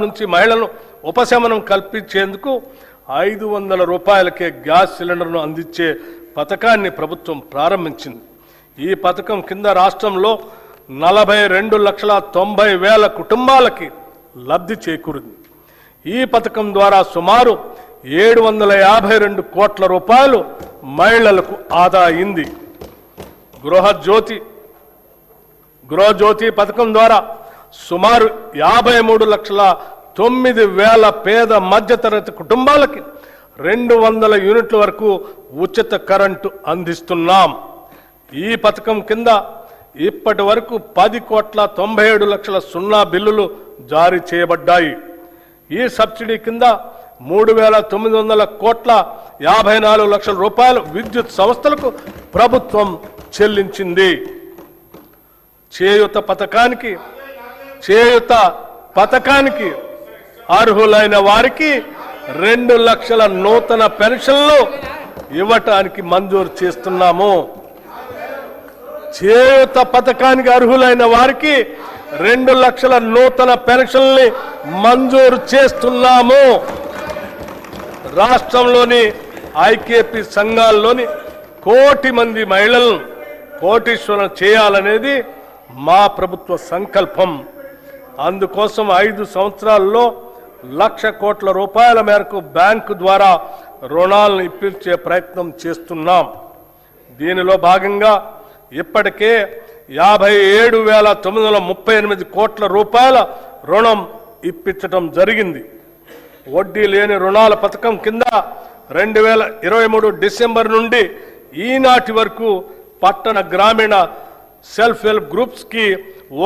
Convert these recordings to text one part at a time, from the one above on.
నుంచి మహిళలను ఉపశమనం కల్పించేందుకు 500 రూపాయలకే గ్యాస్ సిలిండర్ను అందించే పథకాన్ని ప్రభుత్వం ప్రారంభించింది. ఈ పథకం కింద రాష్ట్రంలో 42,90,000 కుటుంబాలకి లబ్ధి చేకూరింది. ఈ పథకం ద్వారా సుమారు 752 కోట్ల రూపాయలు మహిళలకు ఆదా అయింది. గృహజ్యోతి పథకం ద్వారా సుమారు 53,09,000 పేద మధ్యతరగతి కుటుంబాలకి 200 యూనిట్ల వరకు ఉచిత కరెంటు అందిస్తున్నాం. ఈ పథకం కింద ఇప్పటి వరకు 10,97,00,000 సున్నా బిల్లులు జారీ చేయబడ్డాయి. ఈ సబ్సిడీ కింద 3,900,54,00,000 రూపాయలు విద్యుత్ సంస్థలకు ప్రభుత్వం చెల్లించింది. చేయూత పథకానికి అర్హులైన వారికి 2 లక్షల నూతన పెన్షన్లు ఇవ్వటానికి మంజూరు చేస్తున్నాము. చేయూత పథకానికి అర్హులైన వారికి 2 లక్షల నూతన పెన్షన్లు మంజూరు చేస్తున్నాము. రాష్ట్రంలోని ఐకేపీ సంఘాల్లోని 1 కోటి మంది మహిళలను కోటీశ్వరం చేయాలనేది మా ప్రభుత్వ సంకల్పం. అందుకోసం 5 సంవత్సరాల్లో 1,00,000 కోట్ల రూపాయల మేరకు బ్యాంకు ద్వారా రుణాలను ఇప్పించే ప్రయత్నం చేస్తున్నాం. దీనిలో భాగంగా ఇప్పటికే 57,938 కోట్ల రూపాయల రుణం ఇప్పించడం జరిగింది. వడ్డీ లేని రుణాల పథకం కింద 2023 డిసెంబర్ నుండి ఈనాటి వరకు పట్టణ గ్రామీణ సెల్ఫ్ హెల్ప్ గ్రూప్స్ కి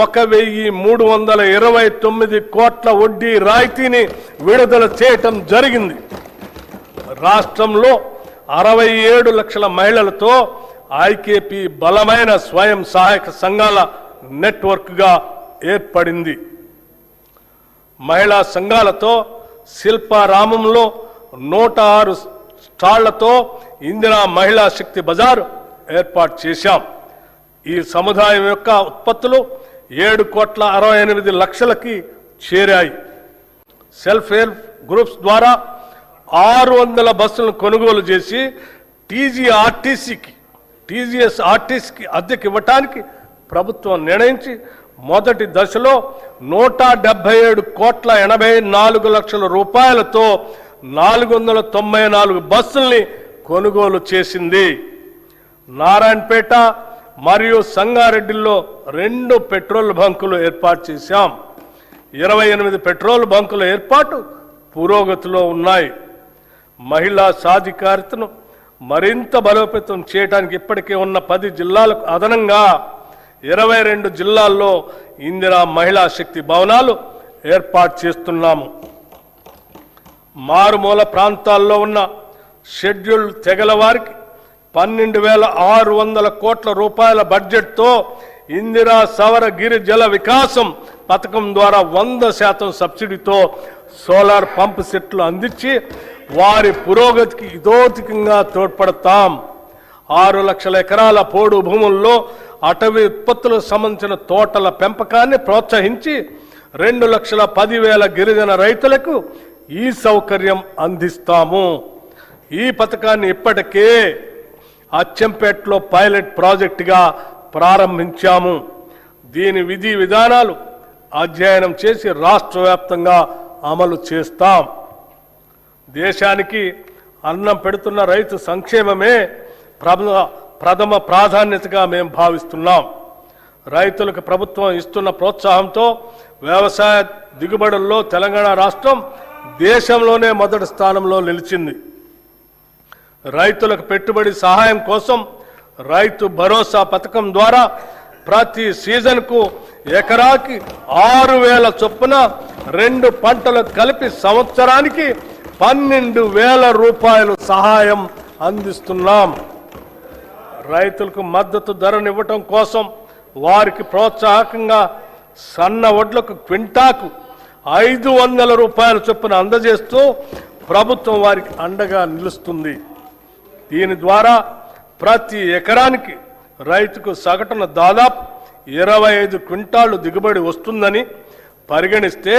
1,329 కోట్ల వడ్డీ రాయితీని విడుదల చేయటం జరిగింది. రాష్ట్రంలో 67 లక్షల మహిళలతో ఐకేపీ బలమైన స్వయం సహాయక సంఘాల నెట్వర్క్ గా ఏర్పడింది. మహిళా సంఘాలతో శిల్పారామంలో 106 స్టాళ్లతో ఇందిరా మహిళా శక్తి బజార్ ఏర్పాటు చేశాం. ఈ సముదాయం యొక్క ఉత్పత్తులు 7,68,00,000కి చేరాయి. సెల్ఫ్ హెల్ప్ గ్రూప్స్ ద్వారా 600 బస్సులను కొనుగోలు చేసి టీజీఎస్ఆర్టీసీకి అద్దెకి ఇవ్వటానికి ప్రభుత్వం నిర్ణయించి మొదటి దశలో 177,84,00,000 రూపాయలతో 494 బస్సుల్ని కొనుగోలు చేసింది. నారాయణపేట మరియు సంగారెడ్డిలో 2 పెట్రోల్ బంకులు ఏర్పాటు చేశాం. 28 పెట్రోల్ బంకుల ఏర్పాటు పురోగతిలో ఉన్నాయి. మహిళా సాధికారతను మరింత బలోపేతం చేయడానికి ఇప్పటికే ఉన్న 10 జిల్లాలకు అదనంగా 22 జిల్లాల్లో ఇందిరా మహిళా శక్తి భవనాలు ఏర్పాటు చేస్తున్నాము. మారుమూల ప్రాంతాల్లో ఉన్న షెడ్యూల్ తెగల వారికి 12,600 కోట్ల రూపాయల బడ్జెట్తో ఇందిరా సవర గిరి జల వికాసం పథకం ద్వారా 100% సబ్సిడీతో సోలార్ పంప్ సెట్లు అందించి వారి పురోగతికి ఇదోతికంగా తోడ్పడతాం. 6 లక్షల ఎకరాల పోడు భూముల్లో అటవీ ఉత్పత్తులకు సంబంధించిన తోటల పెంపకాన్ని ప్రోత్సహించి 2,10,000 గిరిజన రైతులకు ఈ సౌకర్యం అందిస్తాము. ఈ పథకాన్ని ఇప్పటికే అచ్చంపేటలో పైలట్ ప్రాజెక్టుగా ప్రారంభించాము. దీని విధి విధానాలు అధ్యయనం చేసి రాష్ట్ర వ్యాప్తంగా అమలు చేస్తాం. దేశానికి అన్నం పెడుతున్న రైతు సంక్షేమమే ప్రథమ ప్రాధాన్యతగా మేము భావిస్తున్నాం. రైతులకు ప్రభుత్వం ఇస్తున్న ప్రోత్సాహంతో వ్యవసాయ దిగుబడుల్లో తెలంగాణ రాష్ట్రం దేశంలోనే మొదటి స్థానంలో నిలిచింది. రైతులకు పెట్టుబడి సహాయం కోసం రైతు భరోసా పథకం ద్వారా ప్రతి సీజన్కు ఎకరాకి 6,000 చొప్పున 2 పంటలు కలిపి సంవత్సరానికి 12,000 రూపాయలు సహాయం అందిస్తున్నాం. రైతులకు మద్దతు ధరనివ్వటం కోసం వారికి ప్రోత్సాహకంగా సన్న వడ్లకు క్వింటాకు 500 రూపాయల చొప్పున అందజేస్తూ ప్రభుత్వం వారికి అండగా నిలుస్తుంది. దీని ద్వారా ప్రతి ఎకరానికి రైతుకు సగటున దాదాపు 25 క్వింటాళ్లు దిగుబడి వస్తుందని పరిగణిస్తే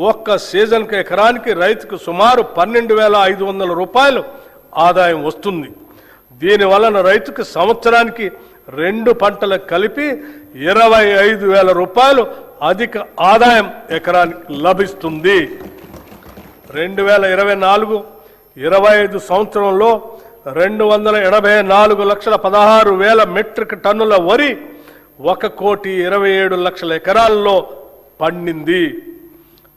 ఒక్క సీజన్కి ఎకరానికి రైతుకు సుమారు 12,500 రూపాయలు ఆదాయం వస్తుంది. దీని వలన రైతుకు సంవత్సరానికి 2 పంటలు కలిపి 25,000 రూపాయలు అధిక ఆదాయం ఎకరానికి లభిస్తుంది. 2024-25 సంవత్సరంలో 284,16,000 మెట్రిక్ టన్నుల వరి 1,27,00,000 ఎకరాల్లో పండింది.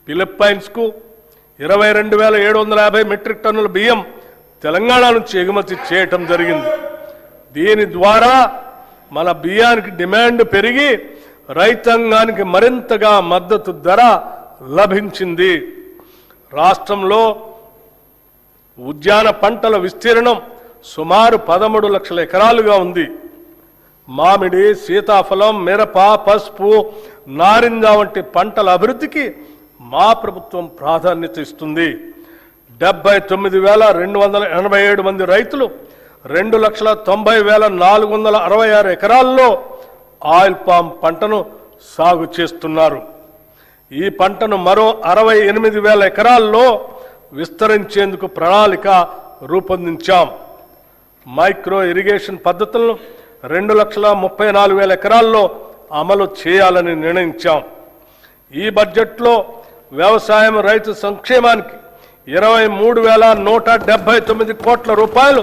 ఫిలిప్పైన్స్కు 22,750 మెట్రిక్ టన్నుల బియ్యం తెలంగాణ నుంచి ఎగుమతి చేయటం జరిగింది. దీని ద్వారా మన బియ్యానికి డిమాండ్ పెరిగి రైతాంగానికి మరింతగా మద్దతు ధర లభించింది. రాష్ట్రంలో ఉద్యాన పంటల విస్తీర్ణం సుమారు 13 లక్షల ఎకరాలుగా ఉంది. మామిడి, సీతాఫలం, మిరప, పసుపు, నారింజ వంటి పంటల అభివృద్ధికి మా ప్రభుత్వం ప్రాధాన్యత ఇస్తుంది. 79,287 మంది రైతులు 2,90,466 ఎకరాల్లో ఆయిల్ పామ్ పంటను సాగు చేస్తున్నారు. ఈ పంటను మరో 68,000 ఎకరాల్లో విస్తరించేందుకు ప్రణాళిక రూపొందించాం. మైక్రో ఇరిగేషన్ పద్ధతులను 2,34,000 ఎకరాల్లో అమలు చేయాలని నిర్ణయించాం. ఈ బడ్జెట్లో వ్యవసాయం రైతు సంక్షేమానికి 23,179 కోట్ల రూపాయలు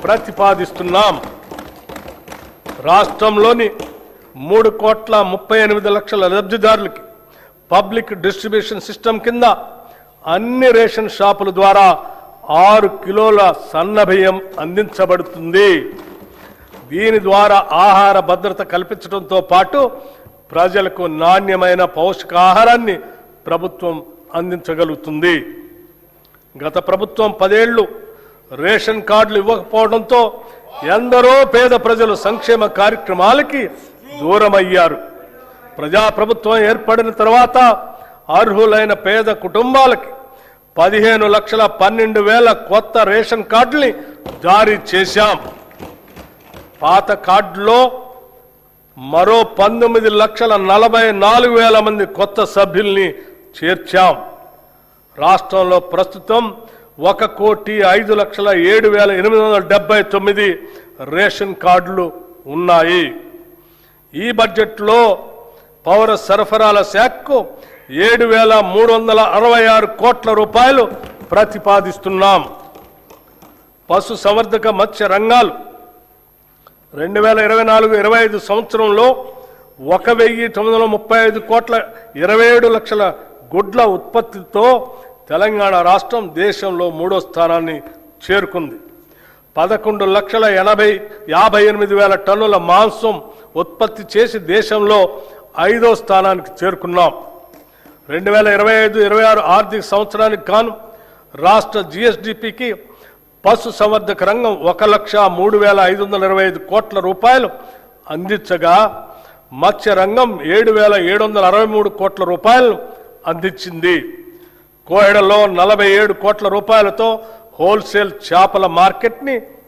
ప్రతిపాదిస్తున్నాం. రాష్ట్రంలోని 3,38,00,000 లబ్ధిదారులకి పబ్లిక్ డిస్ట్రిబ్యూషన్ సిస్టమ్ కింద అన్ని రేషన్ షాపుల ద్వారా 6 కిలోల సన్నబియ్యం అందించబడుతుంది. దీని ద్వారా ఆహార భద్రత కల్పించడంతో పాటు ప్రజలకు నాణ్యమైన పౌష్టికాహారాన్ని ప్రభుత్వం అందించగలుగుతుంది. గత ప్రభుత్వం 10 ఏళ్లు రేషన్ కార్డులు ఇవ్వకపోవడంతో ఎందరో పేద ప్రజలు సంక్షేమ కార్యక్రమాలకి దూరమయ్యారు. ప్రజాప్రభుత్వం ఏర్పడిన తర్వాత అర్హులైన పేద కుటుంబాలకి 15,12,000 కొత్త రేషన్ కార్డుల్ని జారీ చేశాం. పాత కార్డులో మరో 19,44,000 మంది కొత్త సభ్యుల్ని చేర్చాం. రాష్ట్రంలో ప్రస్తుతం 1,05,07,879 రేషన్ కార్డులు ఉన్నాయి. ఈ బడ్జెట్లో పౌర సరఫరాల శాఖకు 7,366 కోట్ల రూపాయలు ప్రతిపాదిస్తున్నాం. పశు సంవర్ధక మత్స్య రంగాలు 2024-25 సంవత్సరంలో 1,935 కోట్ల 27 లక్షల గుడ్ల ఉత్పత్తితో తెలంగాణ రాష్ట్రం దేశంలో 3వ స్థానాన్ని చేరుకుంది. 11,58,000 టన్నుల మాంసం ఉత్పత్తి చేసి దేశంలో 5వ స్థానానికి చేరుకున్నాం. 2025-26 ఆర్థిక సంవత్సరానికి గాను రాష్ట్ర జిఎస్డిపికి పశు సంవర్ధక రంగం 1,03,525 కోట్ల రూపాయలు అందించగా మత్స్య రంగం 7,763 కోట్ల రూపాయలు అందించింది. కోహెడలో 47 కోట్ల రూపాయలతో హోల్సేల్ చేపల మార్కెట్ని